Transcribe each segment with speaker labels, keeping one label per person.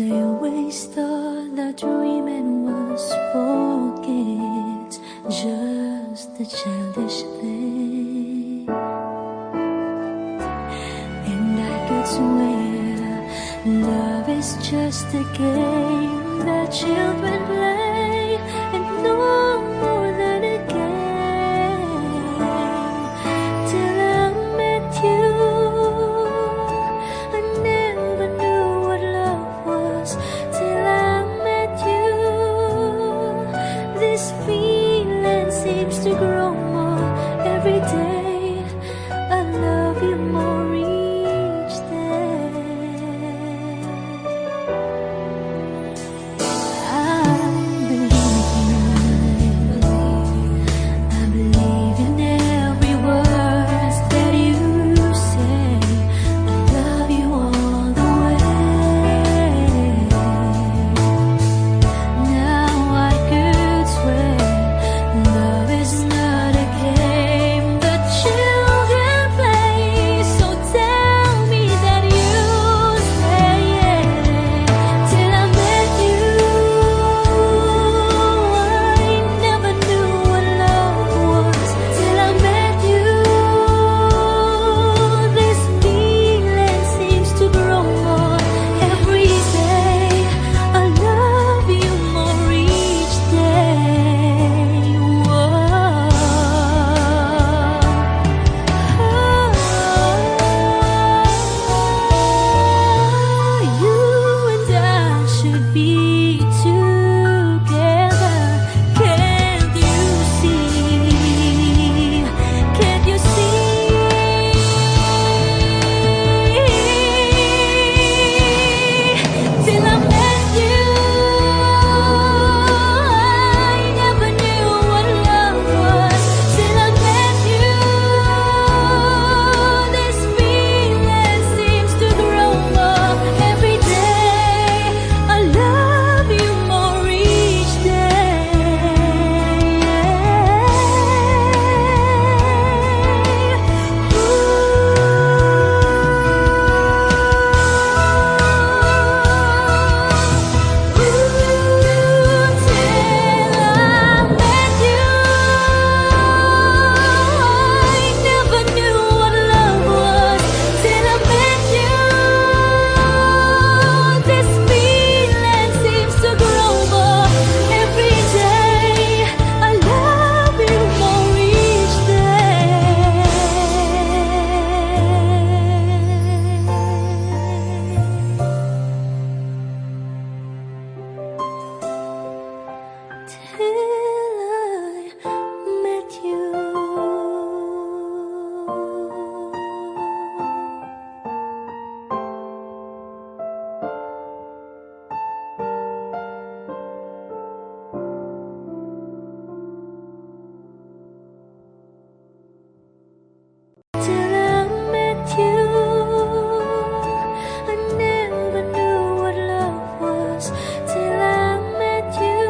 Speaker 1: I always thought that dreaming was for kids, just a childish thing. And I could swear love is just a game that children play, and no more than a game. Till I met you, I never knew what love was. Till I met you, this feeling seems to grow more every day. I love you more each day. I believe in every word that you say. I love you all the way. Now I could swear love is not a game that children play. So tell me that you stay. Till I met you, I never knew what love was. Till I met you, this feeling seems to grow more every day. I love you more each day. Whoa. You and I should be together. Can't you see? Can't you see? Till I met you, I never knew what love was. Till I met you, this feeling seems to grow more every day. I love you more each Till I met you, I never knew what love was. Till I met you,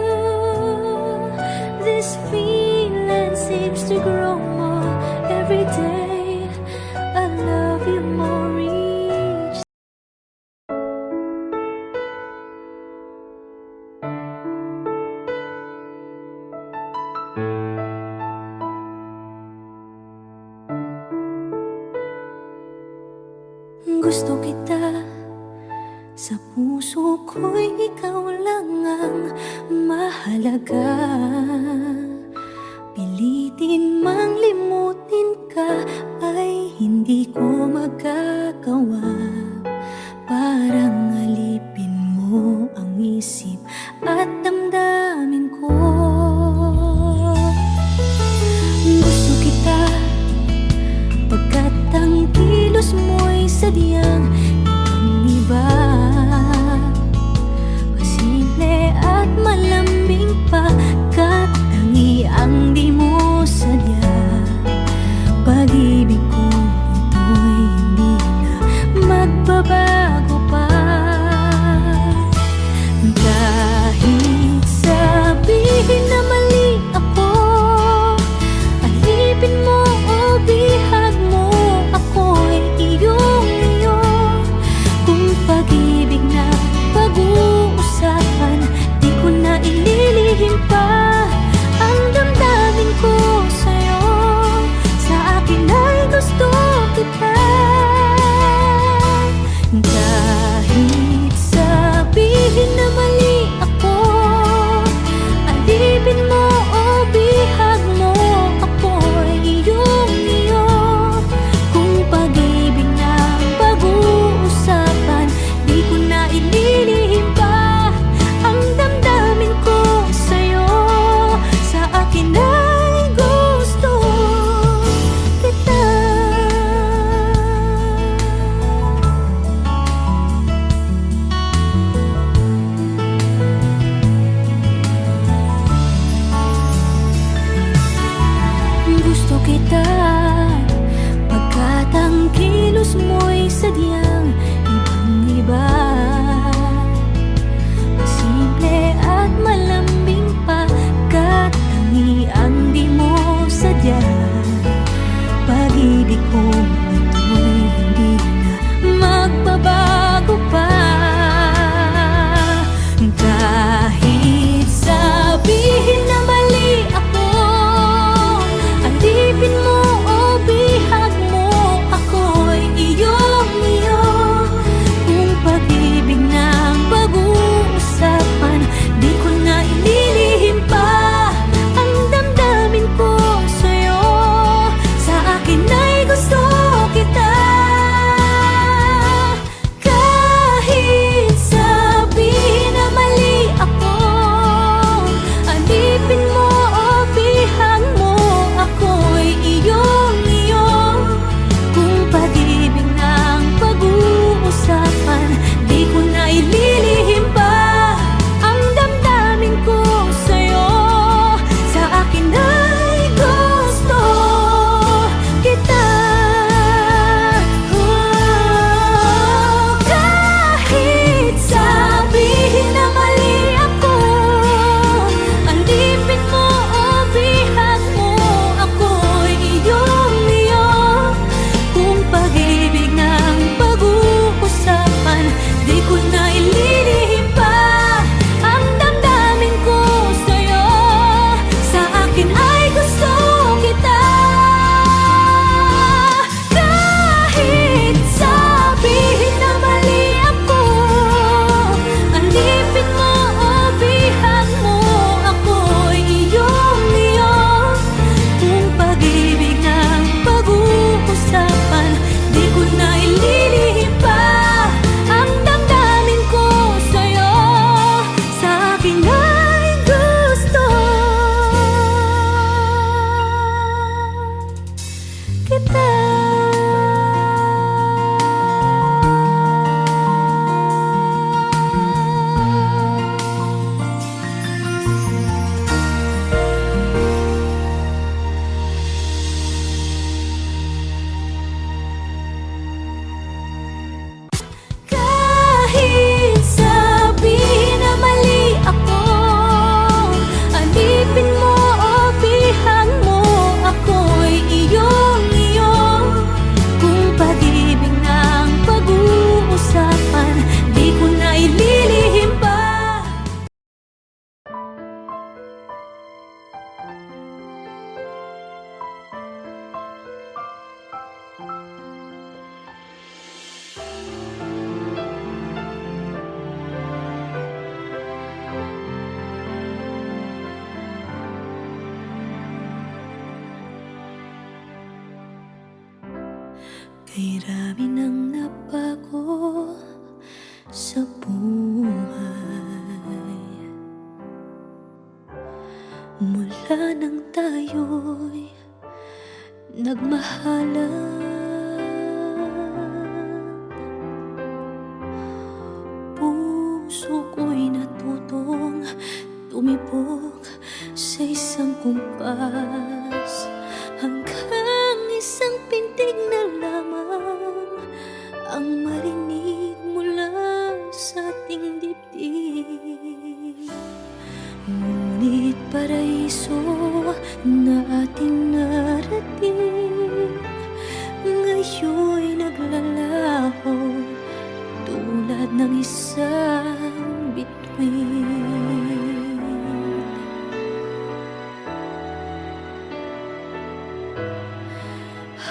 Speaker 1: this feeling seems to grow more every day. I love you more each. Gusto kita, sa puso ko'y ikaw lang ang mahalaga. Pilitin mang limutin ka ay hindi ko magagawa. Parang alipin mo ang isip at damdamin ko. Gusto kita pagkat ang kilos mo'y sadyang ibang-iba. Pasimple at malambing pagkat tangi ang di mo sadya. Pag-ibig ko ito'y hindi na magbabago pa. Kahit sabihin na mali ako, alipin mo o bihag mo, ako'y iyong iyo. Kung pag-ibig na pag kung ito'y hindi na magbabago pa. Kahit sabihin na mali ako, alipin mo o bihag mo, ako'y iyong-iyo. Kung pag-ibig ng pag-uusapan, di ko na ililihim pa ang damdamin ko sa'yo. Sa akin ay gusto kita. Kahit sabihin na mali ako, alipin mo o bihag mo, ako'y iyong-iyo. Kung pag-ibig ng pag-uusapan, di ko na ililihim pa ang damdamin ko sa'yo. Sa akin ay gusto kita. Kahit sabihin na mali ako, alipin mo o bihag mo, ako'y iyong-iyo. Kung pag-ibig ng pag-uusapan, di ko na ililihim pa ang damdamin ko sa'yo. Sa akin ay gusto kita. Kahit sabihin na mali ako, alipin mo o bihag mo, ako'y iyong-iyo. Kung pag-ibig ng pag-uusapan, di ko na ililihim pa ang damdamin ko sa'yo. Sa akin ay gusto kita. Kahit sabihin na mali ako, alipin mo o bihag mo, ako'y iyong-iyo. Kung pag-ibig ng pag-uusapan, di ko na ililihim pa. Kay rami nang nabago sa buhay, mula nang tayo'y nagmahalan. Puso ko'y natutong tumibok sa isang kumpas, hanggang isang pintig na lamang ang marinig mula sa ating dibdib. Ngunit paraiso na ating narating, ngayon'y naglalaho tulad ng isang bituin.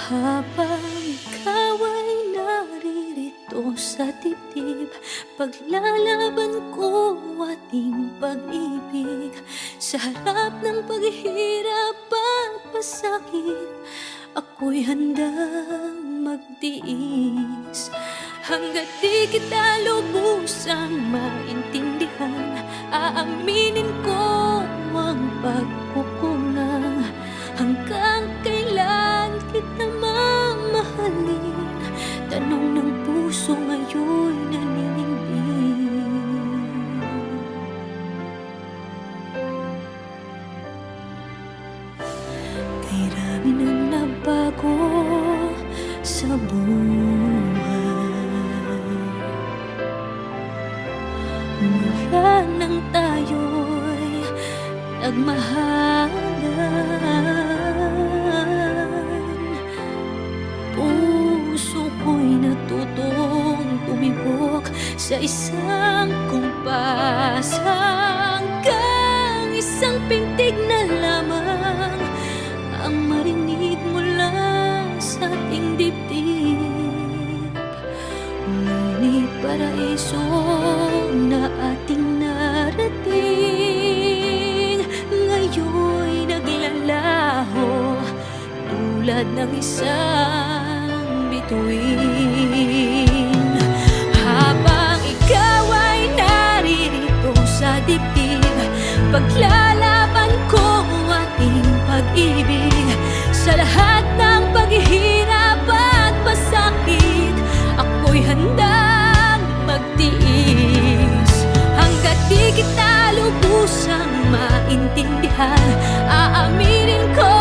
Speaker 1: Habang ikaw ay naririto sa dibdib, paglalaban ko ating pag-ibig. Sa harap ng paghihirap at pasakit, ako'y handang magtiis. Hanggat di kita lubusang maintindihan, aaminin ko ang pagkukulang. Hanggang kailan kita mamahalin? Tanong ng puso ngayon'y naninindig. Kay rami nang nabago sa buhay, mula nang tayo'y nagmahalan. isang kumpas, hanggang isang pintig na lamang ang marinig mula sa ating dibdib. Ngunit paraiso na ating narating ngayon'y naglalaho tulad ng isang bituin. Habang ikaw ay naririto sa dibdib, paglalaban ko ang ating pag-ibig. Sa lahat ng paghihirap at pasakit, ako'y handang magtiis. Hanggat di kita lubusang maintindihan, aaminin ko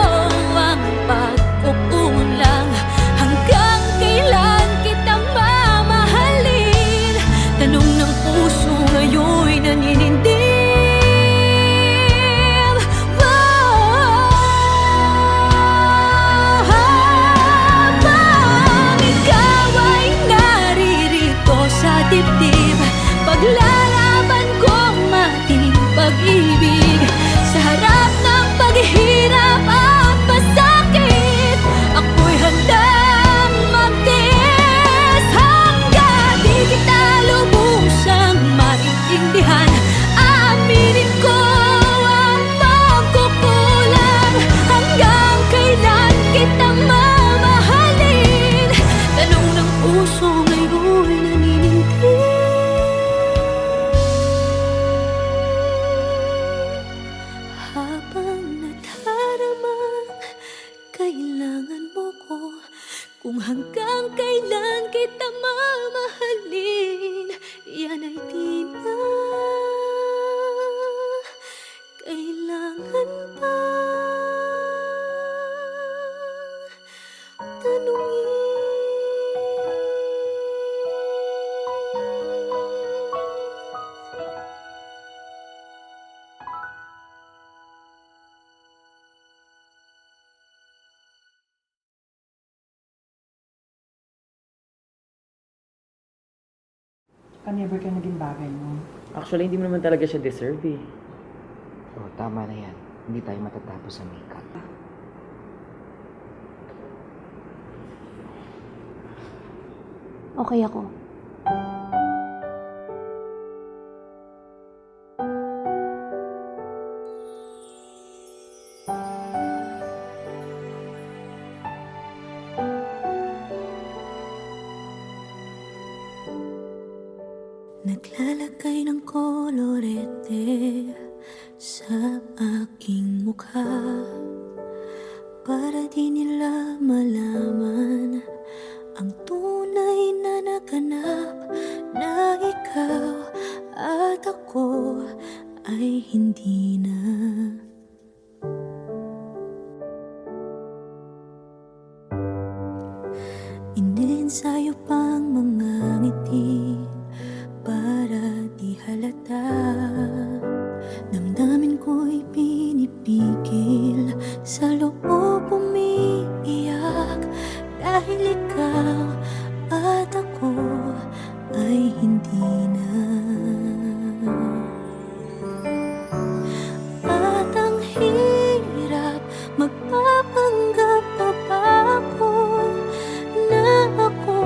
Speaker 1: ang pagkukulang. Hanggang kailan kita mamahalin? Tanong ng puso ngayon'y naninindig. Habang ikaw ay naririto sa dibdib, paglalaban ko ang ating pag-ibig. Sa harap ng paghihirap at pasakit, ako'y handang magtiis. Hanggang di kita lubusang maintindihan, aaminin ko ang pagkukulang. Hanggang kailan kita mamahalin? Tanong ng puso ngayon'y naninindig. Habang nadaramang kailangan mo ko, kung hanggang kailan kita mamahalin, yan ay di na kailangan pa tanungin.
Speaker 2: Never ka naging bagay mo.
Speaker 3: Actually, hindi mo naman talaga siya deserve eh.
Speaker 4: Oh, tama na yan. Hindi tayo matatapos sa makeup.
Speaker 1: Okay ako. Naglalagay ng kolorete sa aking mukha para di nila malaman ang tunay na naganap, na ikaw at ako ay hindi na. Iniensayo pang mga ngiti para di halata. Damdamin ko'y pinipigil, sa loob umiiyak, dahil ikaw at ako ay hindi na. At ang hirap, magpapanggap pa ba ako na ako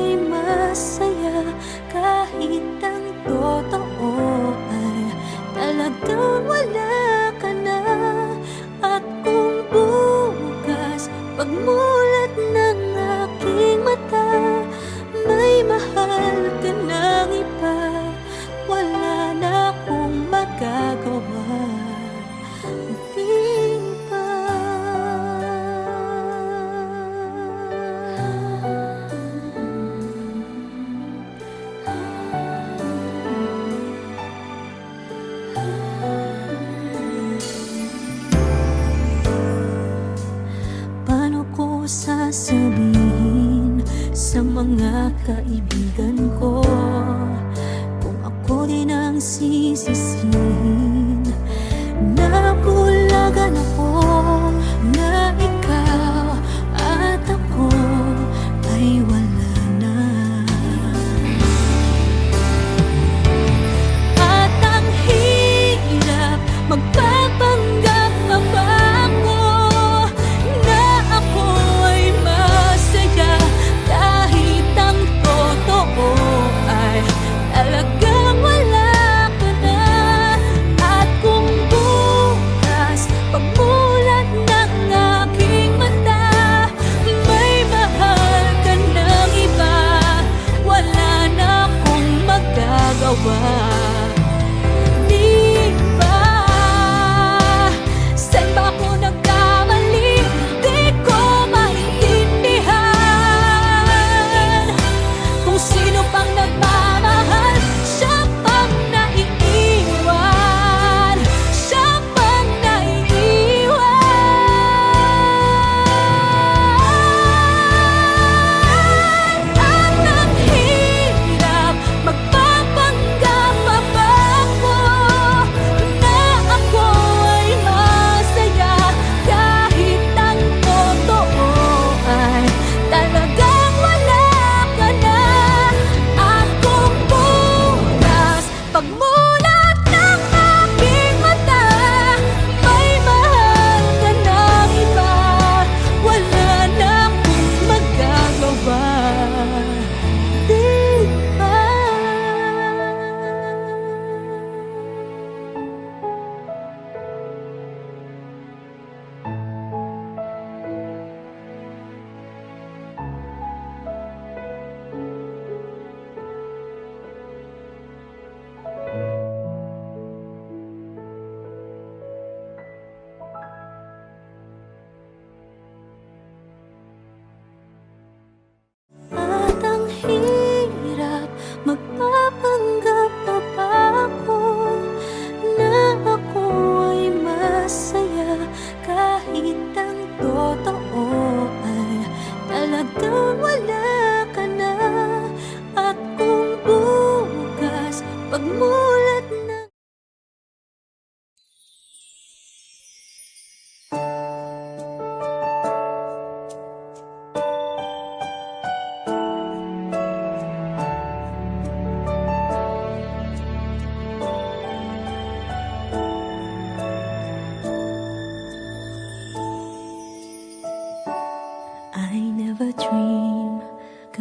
Speaker 1: ay masaya, kahit ang totoo ay talagang wala ka na. At kung bukas pagmulat ng aking mata, may mahal ka ng iba, wala na akong magagawa. Di ba? Paano ko sasabihin sa mga kaibigan ko kung ako din ang sisisihin? Nabulagan ako na ikaw at ako ay wala na.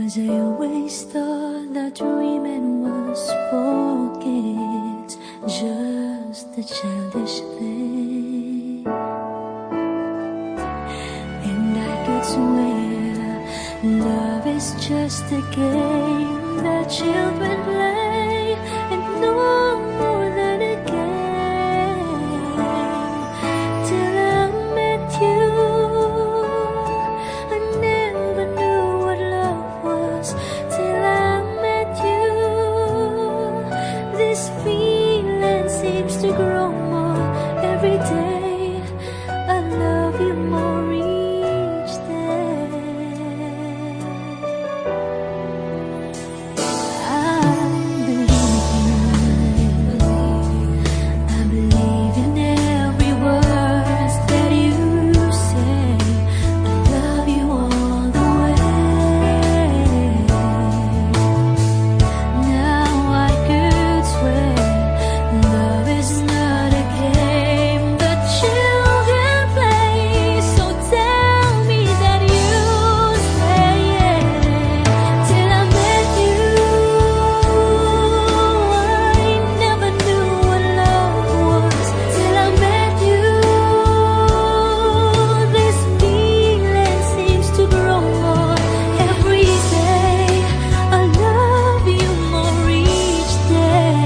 Speaker 1: 'cause I always thought that dreaming was for kids, just a childish thing. And I could swear love is just a game that children play, and no more than a game. Till I met you, I never knew what love was. Till I met you, this feeling seems to grow more every day. I love you more each day. I believe in every word that you say. I love you all the way. Now I could swear love is not a game that children play. So tell me that you stay. Till I met you, I never knew what love was. Till I met you, this feeling seems to grow more every day. I love you more each day.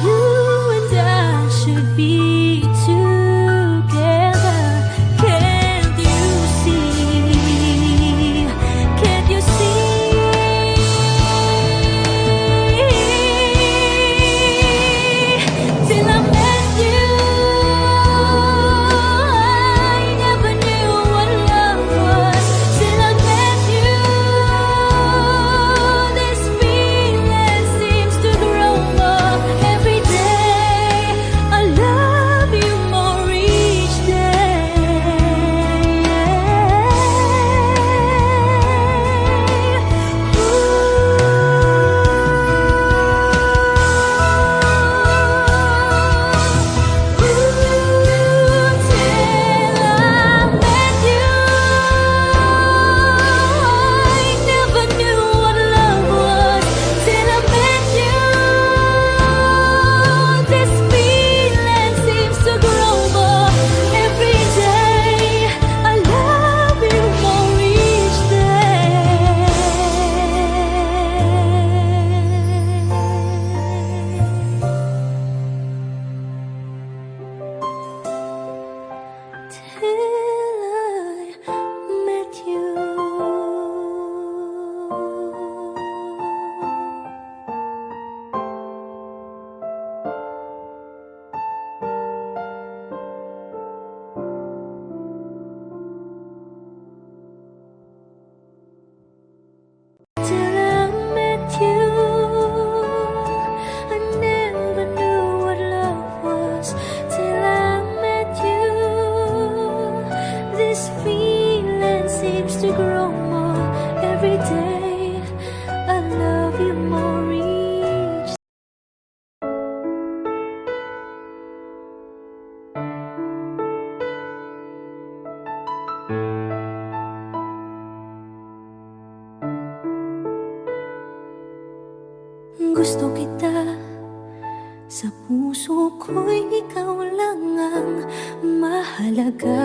Speaker 1: You and I should be together. Can't you see? Can't you see? Till I met you, I never knew what love was. Till I met you, this feeling seems to grow more every day. I love you more each till I met you, I never knew what love was. Till I met you, this feeling seems to grow more every day. I love you more each. Gusto kita, sa puso ko'y ikaw lang ang mahalaga.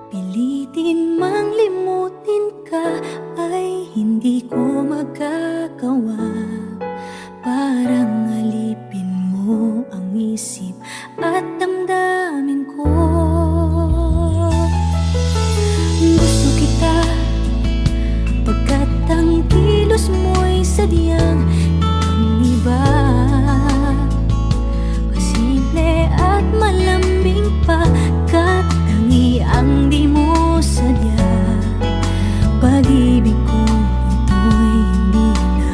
Speaker 1: Pilitin mang limutin ka ay hindi ko magagawa. Parang alipin mo ang isip at damdamin ko. Gusto kita, pagkat ang kilos mo'y sadyang ibang-iba. Pasimple at malambing pagkat tangi ang di mo sadya. Pag-ibig ko ito'y hindi na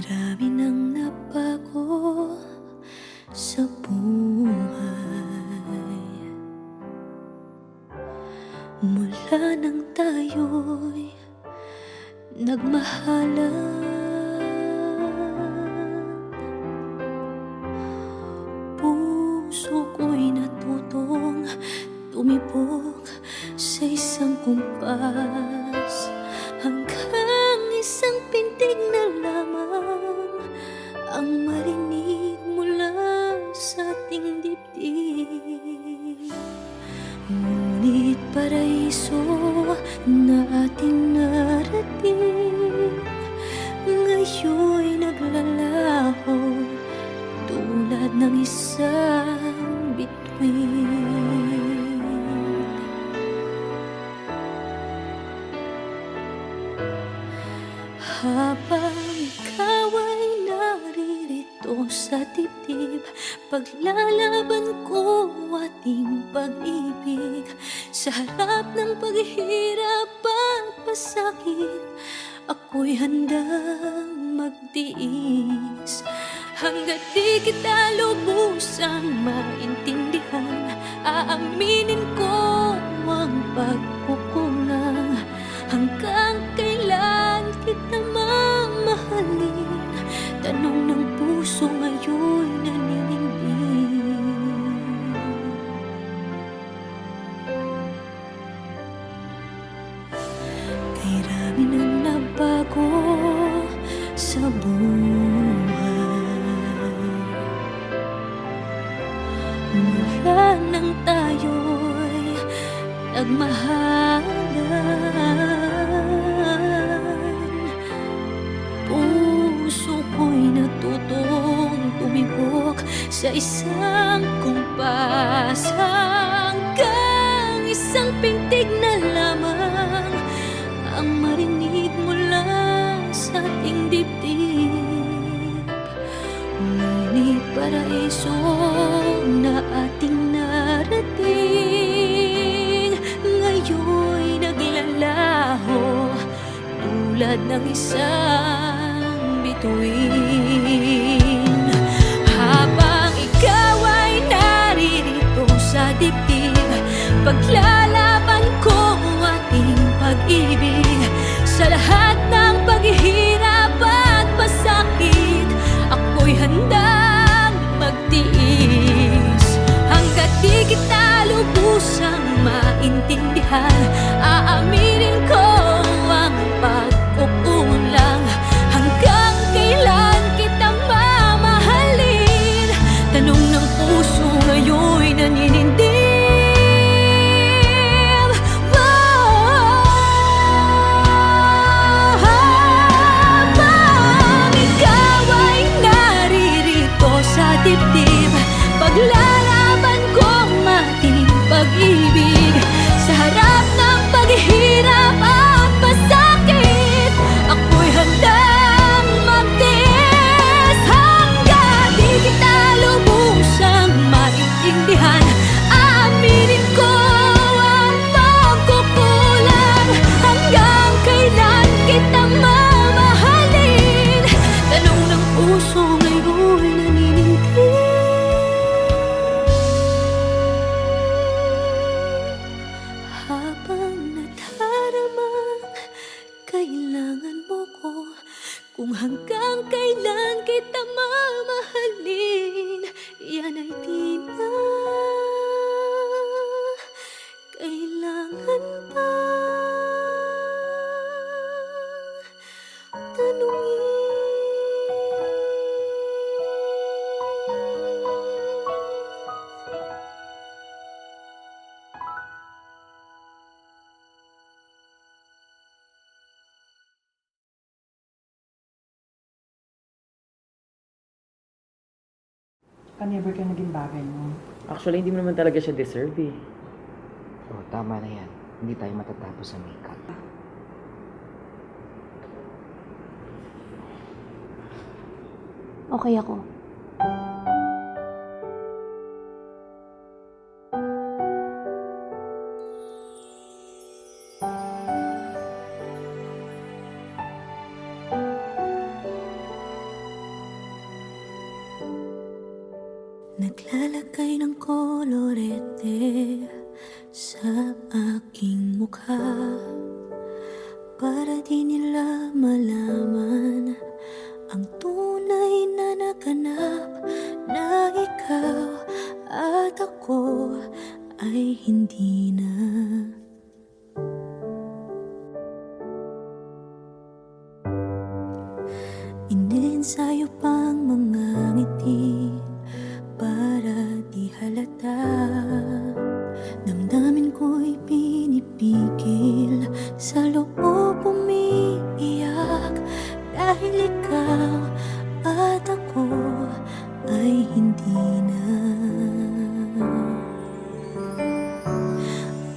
Speaker 1: Marami nang nabago sa buhay mula nang tayo'y nagmahalan. Puso ko'y natutong tumibok sa isang kumpas, hanggang isang pintig na lamang ang marinig mula sa ating dibdib. Ngunit paraiso na ating narating ngayon'y naglalaho tulad ng isang bituin. Habang ikaw ay naririto sa dibdib, paglalaban ko ating pag-ibig. Sa harap ng paghihirap at pasakit, ako'y handang magtiis. Hanggat di kita lubusang maintindihan, aaminin ko ang pagkukulang. Hanggang kailan kita mamahalin? Tanong ng puso ngayon'y naninindig. Kay rami nang nabago sa buhay mula nang tayo'y nagmahalan. Puso ko'y natutong tumibok sa isang kumpas, hanggang isang pintig na lamang ang marinig mula sa ating dibdib. Ngunit paraiso na ating narating ngayon'y naglalaho tulad ng isang bituin. Habang ikaw ay naririto sa dibdib, paglalaban ko ating pag-ibig. Sa lahat ng paghihirap at pasakit, ako'y handang magtiis. Hanggat di kita lubusang maintindihan, aaminin ko ang pagkukulang. Hanggang kailan kita mamahalin? Tanong ng puso ngayon'y naninindig. Habang ikaw ay naririto sa dibdib, paglalaban ko ang ating pag-ibig. Sa harap ng paghihirap at pasakit, ako'y handang magtiis. Hanggang di kita lubusang maintindihan, aaminin ko ang pagkukulang. Hanggang kailan kita mamahalin? Tanong ng puso ngayon'y naninindig. Habang nadaramang kailangan mo ko, kung hanggang kailan kita mamahalin, yan ay di na kailangan pa tanungin.
Speaker 2: Never ka naging bagay mo.
Speaker 3: Actually, hindi mo naman talaga siya deserve eh.
Speaker 4: Oh, tama na yan. Hindi tayo matatapos sa makeup.
Speaker 1: Okay ako. Naglalagay ng kolorete sa aking mukha para di nila malaman ang tunay na naganap, na ikaw at ako ay hindi na. Iniensayo pang mga ngiti para di halata. Damdamin ko'y pinipigil, sa loob umiiyak, dahil ikaw at ako ay hindi na.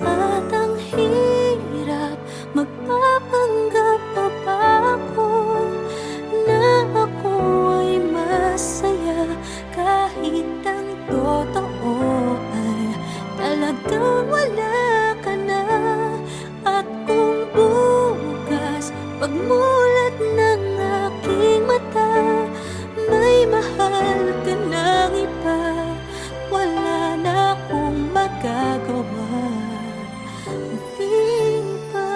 Speaker 1: At ang hirap, magpapanggap pa ba ako na ako ay masaya, kahit ang totoo ay talagang wala ka na. At kung bukas pagmulat ng aking mata, may mahal ka ng iba, wala na akong magagawa. Di ba?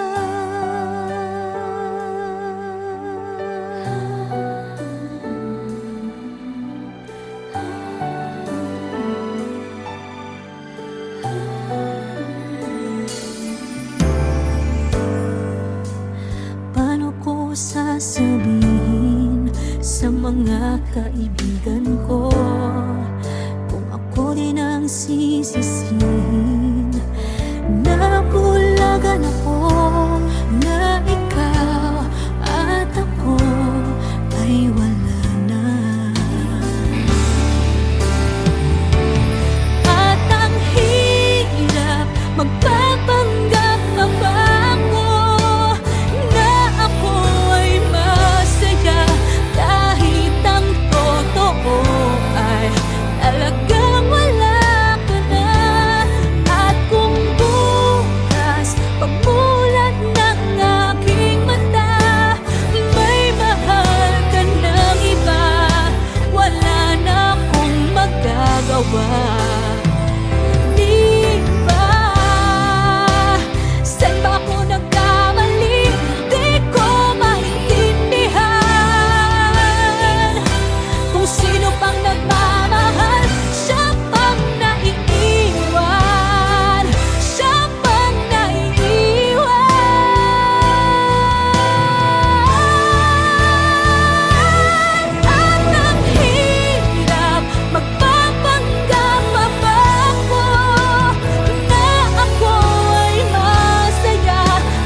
Speaker 1: Paano ko sasabihin sa mga kaibigan ko kung ako din ang sisisihin? Nabulagan ako na ikaw at ako ay wala na. At ang hirap, magpapanggap pa ba ako na ako ay masaya, kahit ang totoo ay talagang wala ka na. At kung bukas pagmulat ng aking mata, may mahal ka ng iba, wala na akong magagawa. Di ba? Saan ba ako nagkamali? Di ko maintindihan. Kung sino pang nagmamahal, siya pang naiiwan, siya pang naiiwan. At ang hirap, magpapanggap pa ba ako na ako ay masaya,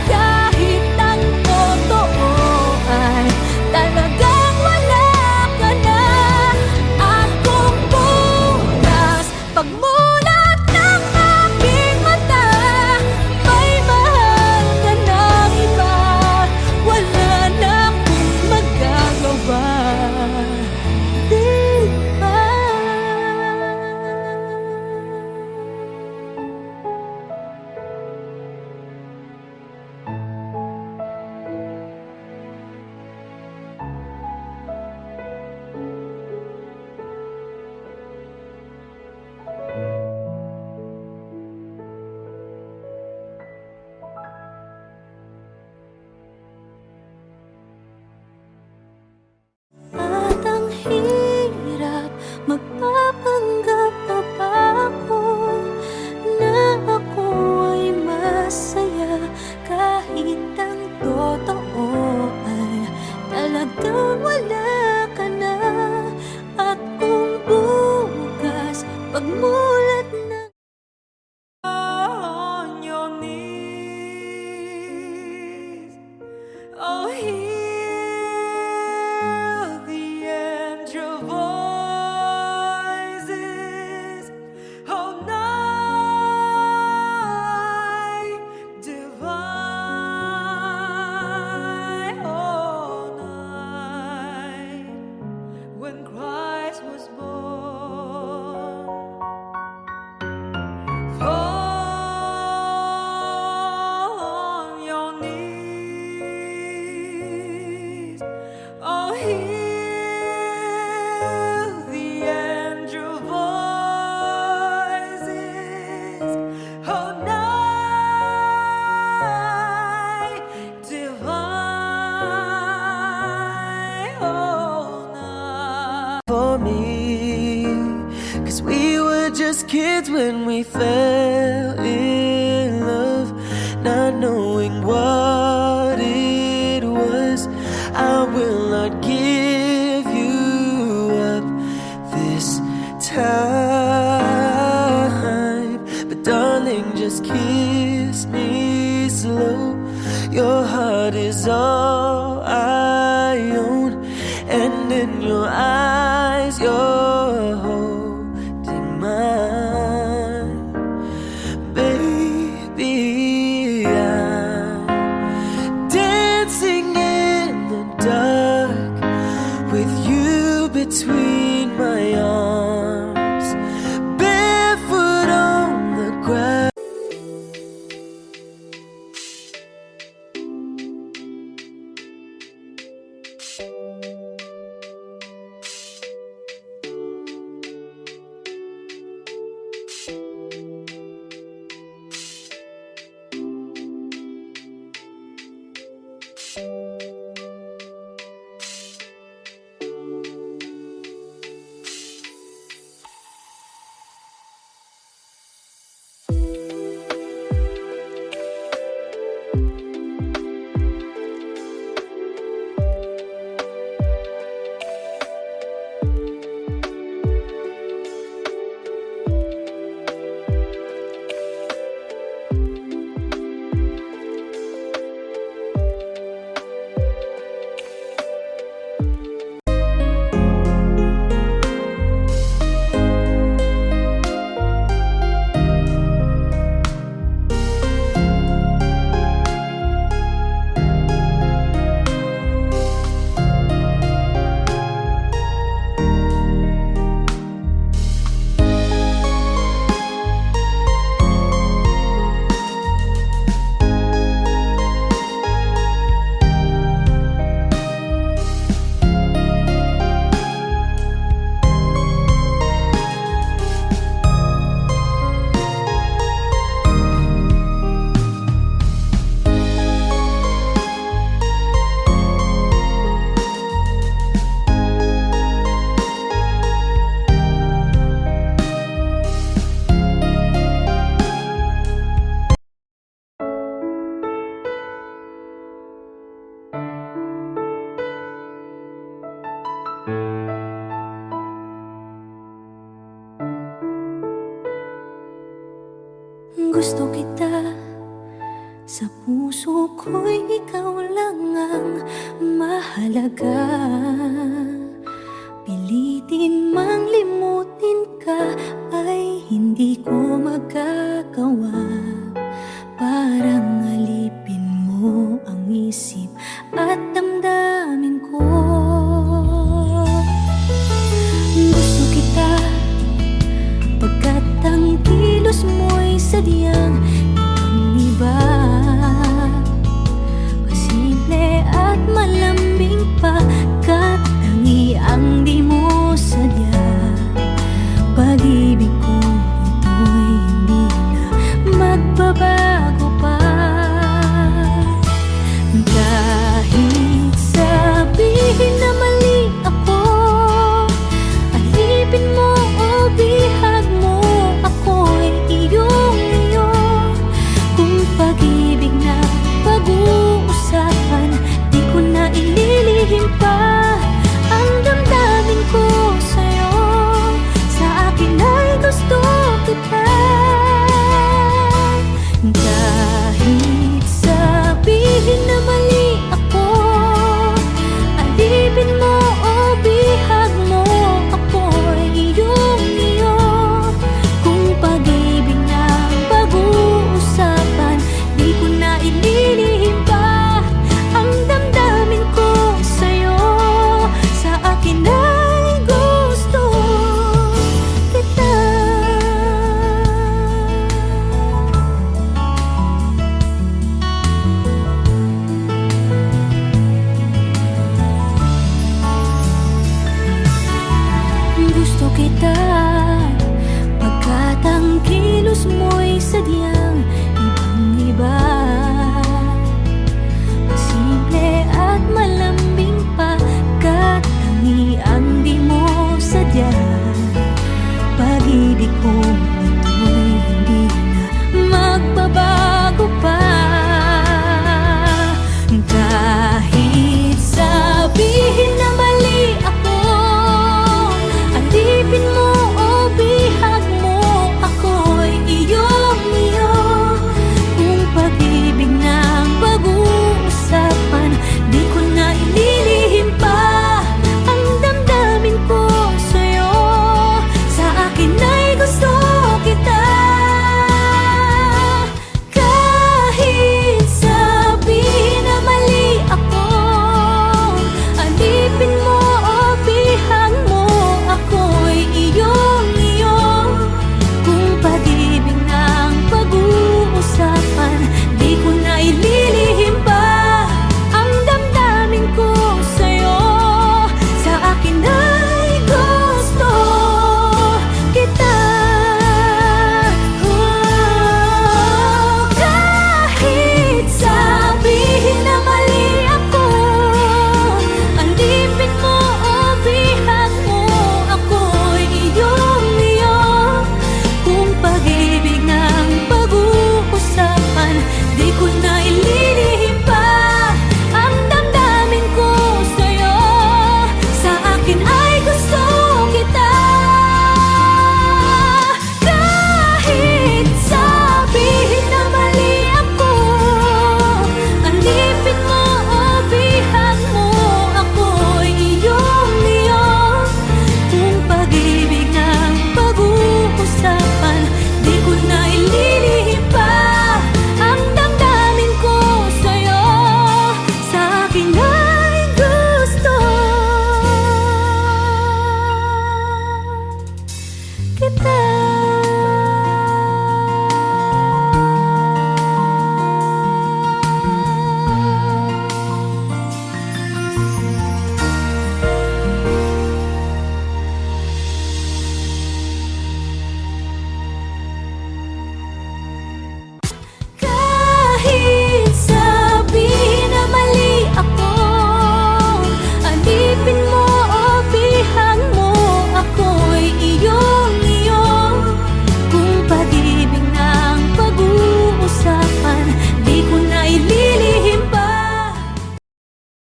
Speaker 1: kahit ang totoo ay talagang wala ka na. At kung bukas pagmulat ng aking mata, may mahal ka ng iba, wala na akong magagawa. Di ba? At ang hirap, magpapanggap pa ba ako na ako ay masaya, kahit ang totoo ay talagang wala ka na. At kung bukas pagmulat ng on your knees, oh, hear the angel voices, oh, night divine, oh, night when Christ was born. Fall on your knees, oh, hear the
Speaker 5: as kids when we fell in love, not knowing what it was. I will not give you up this time, but darling, just kiss me slow. Your heart is all I own, and in your eyes you're holding mine. Baby, I'm dancing in the dark with you between my arms, barefoot on the grass.
Speaker 1: Gusto kita, sa puso ko'y ikaw lang ang mahalaga. Pilitin mang limutin ka ay hindi ko magagawa. Parang alipin mo ang isip at damdamin ko. Gusto kita, pagkat ang kilos mo'y sadyang ibang-iba. Masimple at malambing pa, kat tangi ang di mo sadya. Pag-ibig ko ito'y hindi na magbabago pa. Kahit sabihin na mali ako, alipin mo o bihag mo, ako'y iyong-iyo. pag-ibig kong ito'y hindi na magbabago pa. Kahit sabihin na mali ako, alipin mo o bihag mo, ako'y iyong-iyo. Kung pag-ibig ng pag-uusapan, di ko na ililihim pa ang damdamin ko sa'yo. Sa akin ay gusto kita. Kahit sabihin na mali ako, alipin mo o bihag mo, ako'y iyong-iyo. Kung pag-ibig ng pag-uusapan, di ko na ililihim pa ang damdamin ko sa'yo. Sa akin ay gusto kita. Kahit sabihin na mali ako, alipin mo o bihag mo, ako'y iyong-iyo. Kung pag-ibig ng pag-uusapan, di ko na ililihim pa ang damdamin ko sa'yo. Sa akin ay gusto kita. Kahit sabihin na mali ako, alipin mo o bihag mo, ako'y iyong-iyo. Kung pag-ibig ng pag-uusapan, di ko na ililihim pa ang damdamin ko sa'yo. Sa akin ay gusto kita.